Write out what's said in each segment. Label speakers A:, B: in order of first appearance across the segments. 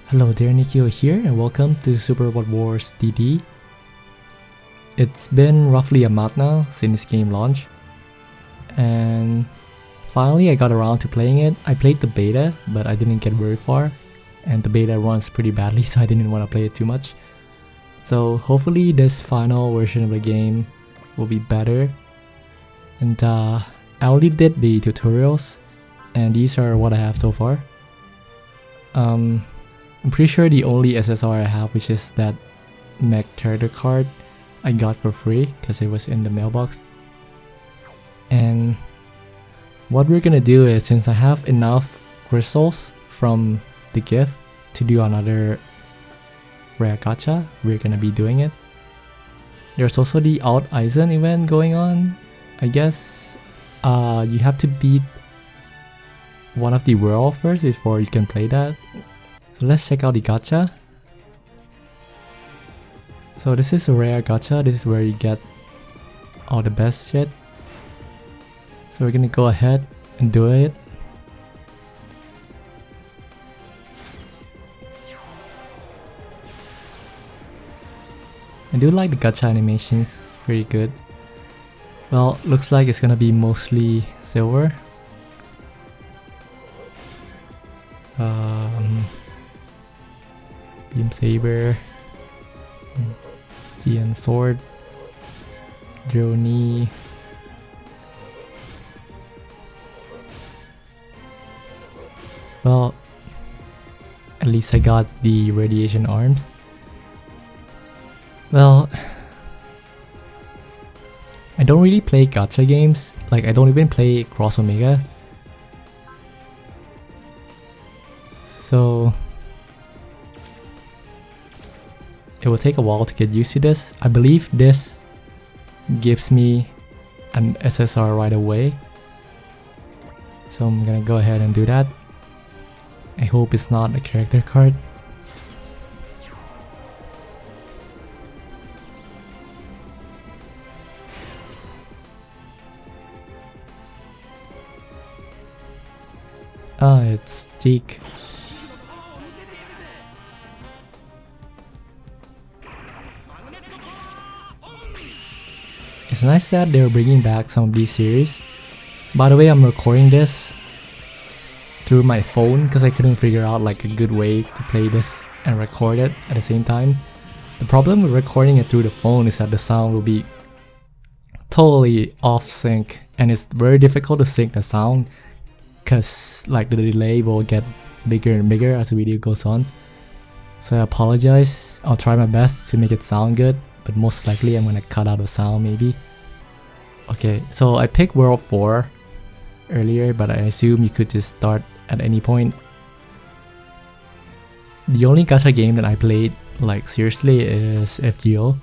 A: Hello there, Nikio here, and welcome to Sparrobo DD. It's been roughly a month now since game launch, and finally I got around to playing it. I played the beta, but I didn't get very far, and the beta runs pretty badly, so I didn't want to play it too much. So hopefully this final version of the game will be better. And I already did the tutorials, and these are what I have so far. I'm pretty sure the only SSR I have, which is that mech character card, I got for free because it was in the mailbox. And what we're gonna do is, since I have enough crystals from the gift to do another rare gacha, we're gonna be doing it. There's also the Taisen event going on. I guess you have to beat one of the world first before you can play that. So let's check out the gacha. So this is a rare gacha. This is where you get all the best shit. So we're gonna go ahead and do it. I do like the gacha animations, pretty good. Well, looks like it's gonna be mostly silver. Beam Saber, GN Sword, Droni, well, at least I got the radiation arms. Well, I don't really play gacha games, like I don't even play Cross Omega. So it will take a while to get used to this. I believe this gives me an SSR right away. So I'm gonna go ahead and do that. I hope it's not a character card. It's Cheek. It's nice that they're bringing back some of these series. By the way, I'm recording this through my phone because I couldn't figure out like a good way to play this and record it at the same time. The problem with recording it through the phone is that the sound will be totally off sync, and it's very difficult to sync the sound because like the delay will get bigger and bigger as the video goes on. So I apologize. I'll try my best to make it sound good, but most likely I'm gonna cut out the sound maybe. Okay, so I picked World 4 earlier, but I assume you could just start at any point. The only gacha game that I played like seriously is FGO,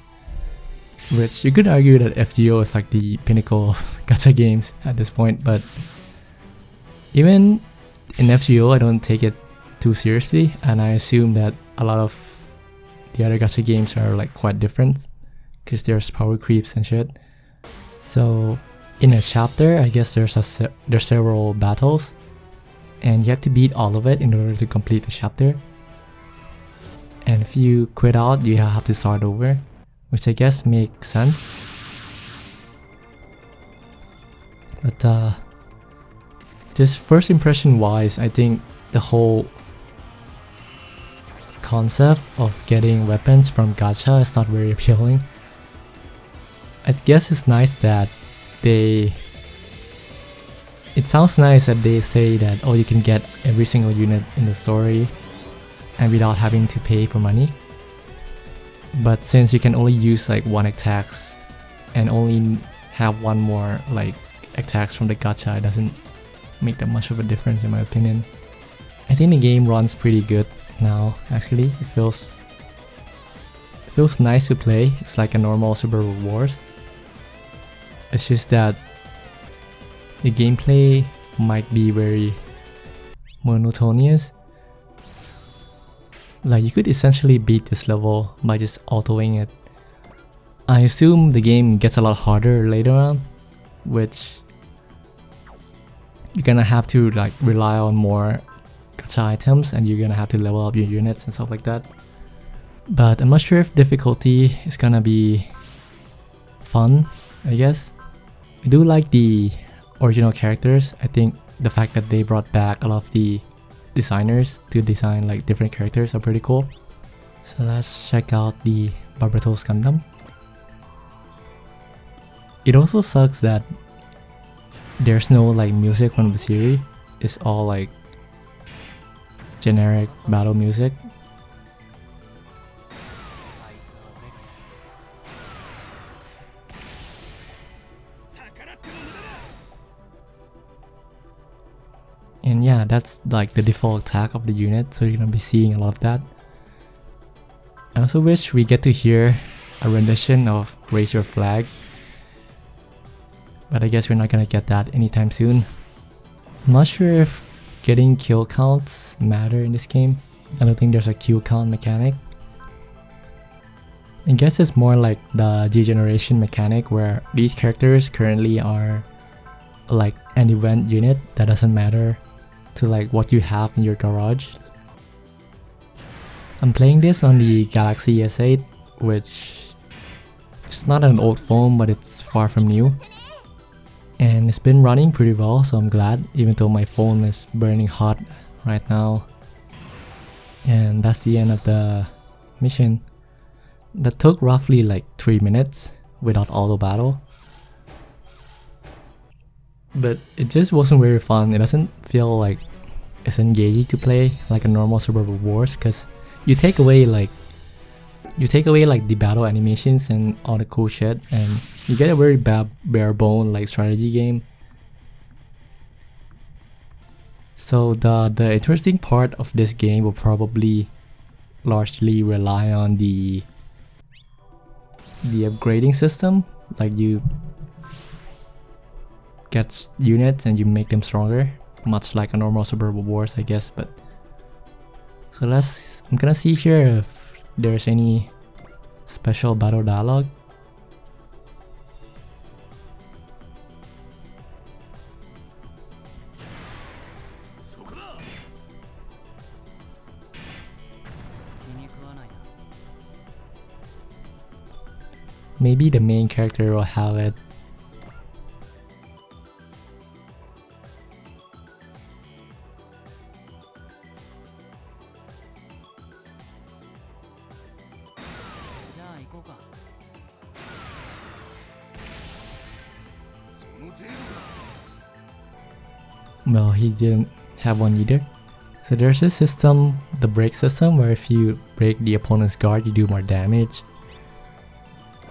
A: which you could argue that FGO is like the pinnacle of gacha games at this point, but even in FGO I don't take it too seriously, and I assume that a lot of the other gacha games are like quite different because there's power creeps and shit. So in a chapter, I guess there's several battles, and you have to beat all of it in order to complete the chapter. And if you quit out, you have to start over, which I guess makes sense. But just first impression wise, I think the whole concept of getting weapons from gacha is not very appealing. I guess it's nice that it sounds nice that they say that, oh, you can get every single unit in the story and without having to pay for money. But since you can only use like one attacks and only have one more like attacks from the gacha, it doesn't make that much of a difference in my opinion. I think the game runs pretty good now. Actually, it feels nice to play. It's like a normal Sparrobo Wars. It's just that the gameplay might be very monotonous. Like you could essentially beat this level by just autoing it. I assume the game gets a lot harder later on, which you're gonna have to like rely on more gacha items and you're gonna have to level up your units and stuff like that. But I'm not sure if difficulty is gonna be fun, I guess. I do like the original characters. I think the fact that they brought back a lot of the designers to design like different characters are pretty cool. So let's check out the Barbatos Gundam. It also sucks that there's no like music from the series. It's all like generic battle music. And yeah, that's like the default attack of the unit, so you're gonna be seeing a lot of that. I also wish we get to hear a rendition of Raise Your Flag, but I guess we're not gonna get that anytime soon. I'm not sure if getting kill counts matter in this game. I don't think there's a kill count mechanic. I guess it's more like the degeneration mechanic where these characters currently are like an event unit that doesn't matter to like what you have in your garage. I'm playing this on the Galaxy S8, which is not an old phone, but it's far from new. And it's been running pretty well, so I'm glad, even though my phone is burning hot right now. And that's the end of the mission. That took roughly like 3 minutes without auto battle. But it just wasn't very fun. It doesn't feel like it's engaging to play like a normal survival wars, because you take away like the battle animations and all the cool shit, and you get a very bare bone like strategy game. So the interesting part of this game will probably largely rely on the upgrading system. Like you get units and you make them stronger, much like a normal survival wars, I guess. But so I'm gonna see here if there's any special battle dialogue. Maybe the main character will have it. Well, he didn't have one either. So there's this system, the break system, where if you break the opponent's guard, you do more damage.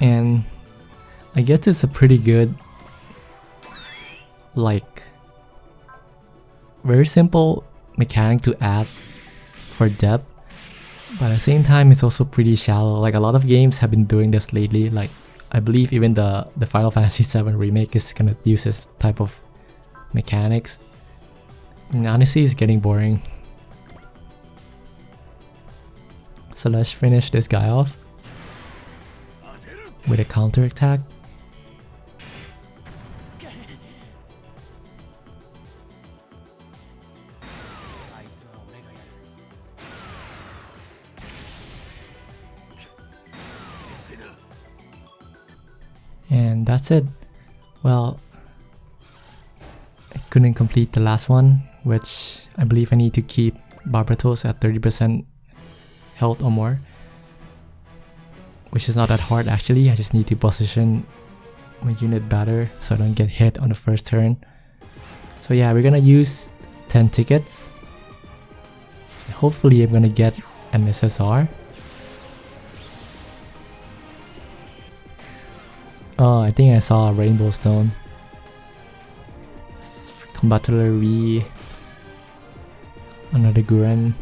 A: And I guess it's a pretty good, like, very simple mechanic to add for depth, but at the same time it's also pretty shallow. Like a lot of games have been doing this lately. Like I believe even the Final Fantasy VII remake is gonna use this type of mechanics. And honestly, it's getting boring. So let's finish this guy off with a counter attack. And that's it. Well, I couldn't complete the last one, which I believe I need to keep Barbatos at 30% health or more, which is not that hard actually. I just need to position my unit better so I don't get hit on the first turn. So yeah, we're gonna use 10 tickets. Hopefully I'm gonna get an SSR. Oh, I think I saw a rainbow stone. Combatler, another Guren.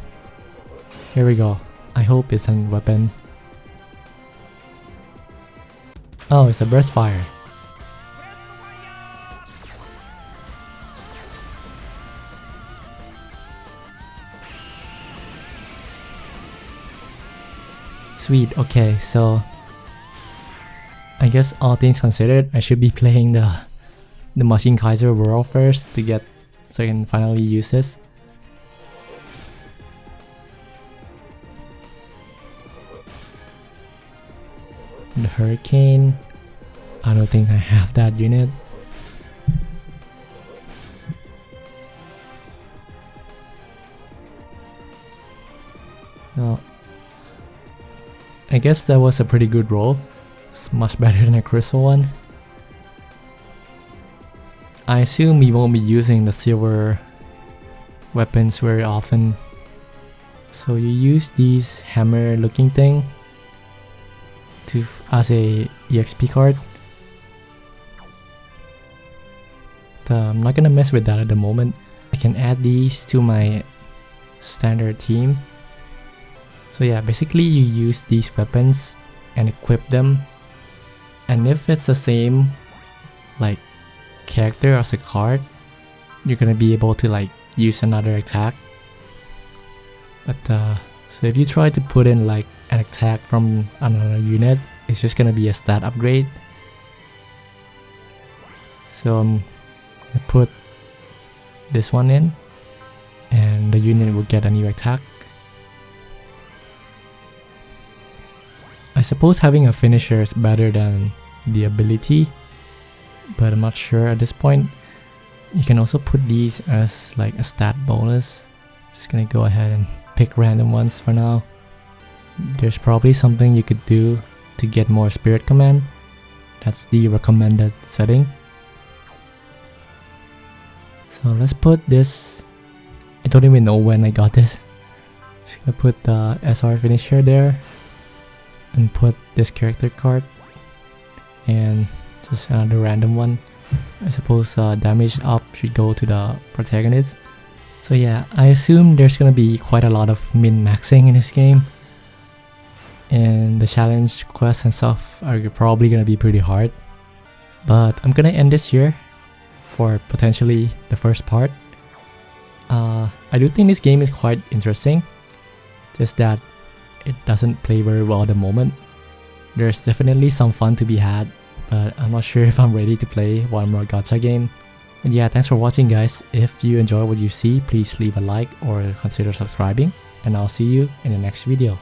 A: Here we go. I hope it's a weapon. Oh, it's a burst fire. Sweet, okay, so I guess all things considered, I should be playing the Machine Kaiser World first to get, so I can finally use this. The Hurricane, I don't think I have that unit. So I guess that was a pretty good roll. It's much better than a crystal one. I assume we won't be using the silver weapons very often. So you use these hammer looking thing as a EXP card. I'm not gonna mess with that at the moment. I can add these to my standard team. So yeah, basically you use these weapons and equip them, and if it's the same like character as a card, you're gonna be able to like use another attack. But so if you try to put in like an attack from another unit, it's just gonna be a stat upgrade. So I'm gonna put this one in, and the unit will get a new attack. I suppose having a finisher is better than the ability, but I'm not sure at this point. You can also put these as like a stat bonus. Just gonna go ahead and pick random ones for now. There's probably something you could do to get more spirit command. That's the recommended setting. So let's put this. I don't even know when I got this. Just gonna put the SR finisher there and put this character card and just another random one. I suppose damage up should go to the protagonist. So yeah, I assume there's gonna be quite a lot of min-maxing in this game, and the challenge quests and stuff are probably gonna be pretty hard. But I'm gonna end this here for potentially the first part. I do think this game is quite interesting, just that it doesn't play very well at the moment. There's definitely some fun to be had, but I'm not sure if I'm ready to play one more gacha game. And yeah, thanks for watching guys. If you enjoy what you see, please leave a like or consider subscribing, and I'll see you in the next video.